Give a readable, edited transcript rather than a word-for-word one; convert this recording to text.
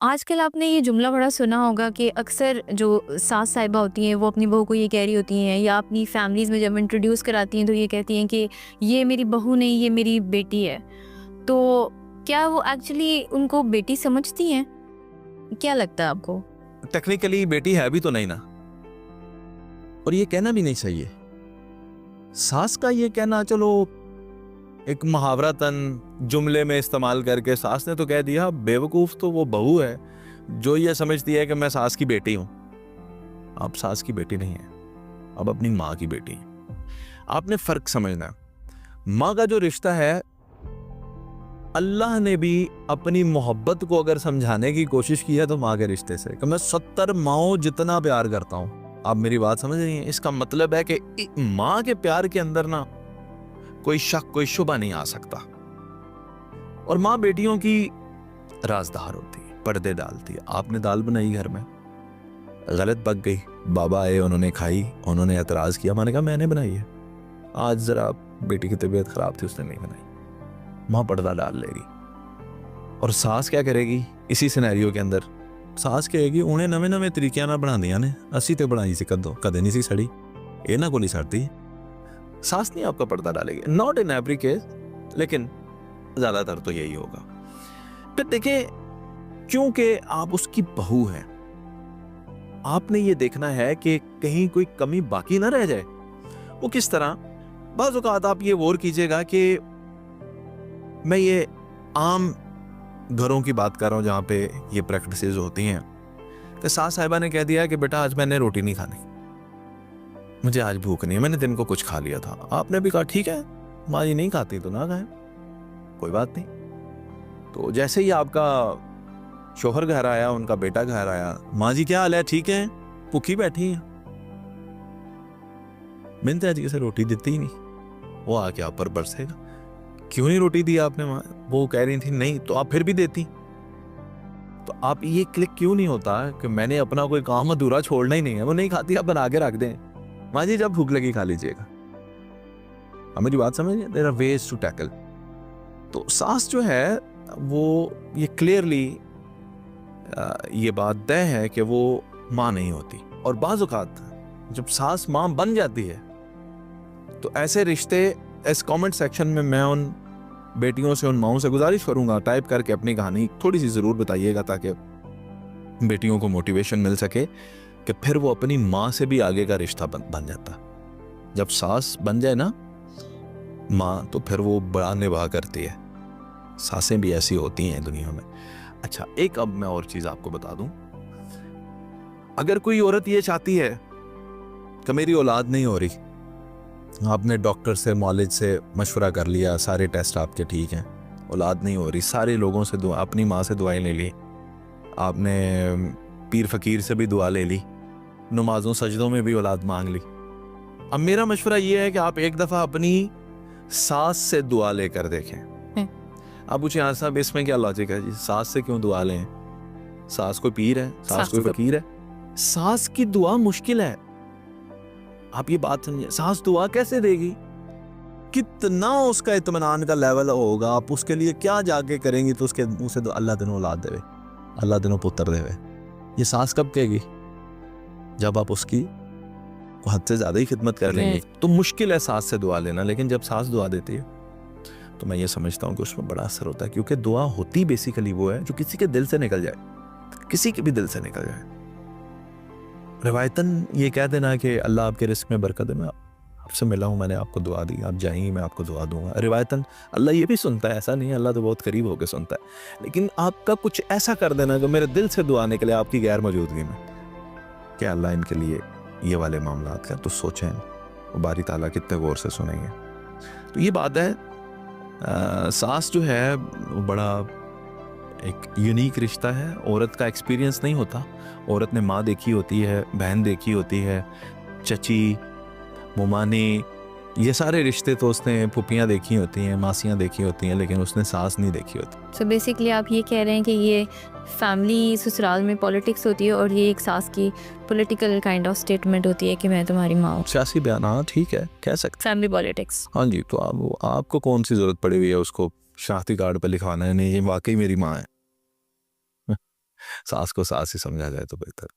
आजकल आपने ये जुमला बड़ा सुना होगा कि अक्सर जो सास साहिबा होती हैं वो अपनी बहू को ये कह रही होती हैं, या अपनी फैमिलीज़ में जब इंट्रोड्यूस कराती हैं तो ये कहती हैं कि ये मेरी बहू नहीं, ये मेरी बेटी है। तो क्या वो एक्चुअली उनको बेटी समझती हैं? क्या लगता है आपको? टेक्निकली बेटी है भी तो नहीं ना, और ये कहना भी नहीं सही है। सास का ये कहना चलो एक मुहावरतन जुमले में इस्तेमाल करके सास ने तो कह दिया, बेवकूफ तो वो बहू है जो ये समझती है कि मैं सास की बेटी हूं। आप सास की बेटी नहीं है, आप अपनी माँ की बेटी हैं। आपने फर्क समझना है। माँ का जो रिश्ता है, अल्लाह ने भी अपनी मोहब्बत को अगर समझाने की कोशिश की है तो माँ के रिश्ते से कि मैं 70 माओ जितना प्यार करता हूं। आप मेरी बात समझ रही हैं? इसका मतलब है कि माँ के प्यार के अंदर ना कोई शक, कोई शुबा नहीं आ सकता। और माँ बेटियों की राजदार होती है, पर्दे डालती है। आपने दाल बनाई घर में, गलत पक गई, बाबा आए, उन्होंने खाई, उन्होंने एतराज किया, मैंने कहा मैंने बनाई है, आज जरा बेटी की तबीयत खराब थी उसने नहीं बनाई। माँ पर्दा डाल लेगी। और सास क्या करेगी इसी सिनेरियो के अंदर? सास कहेगी उन्हें नवे नवे तरीके ना बना दिया ने, असी तो बनाई सी कदे नहीं सी सड़ी, ये ना को नहीं सड़ती। सास नहीं आपका पर्दा डालेगी, नॉट इन एवरी केस, लेकिन ज्यादातर तो यही होगा। फिर देखिए, क्योंकि आप उसकी बहू हैं, आपने ये देखना है कि कहीं कोई कमी बाकी ना रह जाए। वो किस तरह? बाज़ औक़ात आप ये गौर कीजिएगा कि मैं ये आम घरों की बात कर रहा हूं जहां पे ये प्रैक्टिसेस होती हैं कि सास साहिबा ने कह दिया कि बेटा आज मैंने रोटी नहीं खानी, मुझे आज भूख नहीं है, मैंने दिन को कुछ खा लिया था। आपने भी कहा ठीक है, माँ जी नहीं खाती तो ना खाए, कोई बात नहीं। तो जैसे ही आपका शोहर घर आया, उनका बेटा घर आया, माँ जी क्या हाल है, ठीक है, भूखी बैठी हैं, मैंने तो जी से रोटी देती ही नहीं। वो आके आप पर बरसेगा, क्यों नहीं रोटी दी आपने? माँ वो कह रही थी नहीं, तो आप फिर भी देती। तो आप ये क्लिक क्यों नहीं होता कि मैंने अपना कोई काम अधूरा छोड़ना ही नहीं है, वो नहीं खाती आप बना के रख दें, माँ जी जब भूख लगी खा लीजिएगा। अब मेरी बात समझिए, there are ways to tackle. तो सास जो है वो ये क्लियरली ये बात तय है कि वो माँ नहीं होती। और बाज़ औक़ात जब सास माँ बन जाती है तो ऐसे रिश्ते, इस कमेंट सेक्शन में मैं उन बेटियों से, उन माओं से गुजारिश करूंगा, टाइप करके अपनी कहानी थोड़ी सी ज़रूर बताइएगा ताकि बेटियों को मोटिवेशन मिल सके कि फिर वो अपनी माँ से भी आगे का रिश्ता बन जाता। जब सास बन जाए ना माँ, तो फिर वो बड़ा निभा करती है। सासें भी ऐसी होती हैं दुनिया में। अच्छा, एक अब मैं और चीज़ आपको बता दूं, अगर कोई औरत ये चाहती है कि मेरी औलाद नहीं हो रही, आपने डॉक्टर से, मौलिद से मशवरा कर लिया, सारे टेस्ट आपके ठीक हैं, औलाद नहीं हो रही, सारे लोगों से दुआ, अपनी माँ से दुआएं ले ली, आपने पीर फकीर से भी दुआ ले ली, नमाजों सजदों में भी औलाद मांग ली। अब मेरा मशवरा ये है कि आप एक दफ़ा अपनी सास से दुआ लेकर देखें। आप पूछे हाँ साहब इसमें क्या लॉजिक है जी, सास से क्यों दुआ लें? सास कोई पीर है, सास कोई फकीर है? सास की दुआ मुश्किल है, आप ये बात समझिए। सास दुआ कैसे देगी? कितना उसका इत्मीनान का लेवल होगा, आप उसके लिए क्या जाके करेंगी तो उसके मुंह से अल्लाह दिनों औलाद देवे, अल्लाह दिनों पुत्र देवे। ये सास कब कहेगी? जब आप उसकी हद से ज्यादा ही खिदमत कर लेंगे। तो मुश्किल है सास से दुआ लेना, लेकिन जब सास दुआ देती है तो मैं ये समझता हूँ कि उसमें बड़ा असर होता है, क्योंकि दुआ होती बेसिकली वो है जो किसी के दिल से निकल जाए, किसी के भी दिल से निकल जाए। रिवायतन ये कह देना कि अल्लाह आपके रिस्क में बरकत है, मैं आपसे मिला हूँ, मैंने आपको दुआ दी, आप जाएंगे मैं आपको दुआ दूंगा। रिवायतन अल्लाह ये भी सुनता है, ऐसा नहीं है, अल्लाह तो बहुत करीब होकर सुनता है, लेकिन आपका कुछ ऐसा कर देना जो मेरे दिल से दुआ निकले आपकी गैर मौजूदगी में, कि अल्लाह इनके लिए ये वाले मामलात का, तो सोचें बारी ताला कितने गौर से सुनेंगे। तो ये बात है, सास जो है वो बड़ा एक यूनिक रिश्ता है। औरत का एक्सपीरियंस नहीं होता, औरत ने माँ देखी होती है, बहन देखी होती है, चची, मुमानी, ये सारे रिश्ते तो उसने फुफियाँ देखी होती हैं, मासियाँ देखी होती हैं, लेकिन उसने सास नहीं देखी होती। सो बेसिकली आप ये कह रहे हैं कि ये फैमिली ससुराल में पॉलिटिक्स होती है और ये एक सास की पॉलिटिकल काइंड ऑफ स्टेटमेंट होती है कि मैं तुम्हारी माँ हूँ। सियासी बयान, हाँ ठीक है, कह सकते, फैमिली पॉलिटिक्स। हाँ जी। तो आपको कौन सी जरूरत पड़ी हुई है उसको शनाख्ती कार्ड पर लिखवाना है नहीं ये वाकई मेरी माँ है? सास को सास ही समझा जाए तो बेहतर।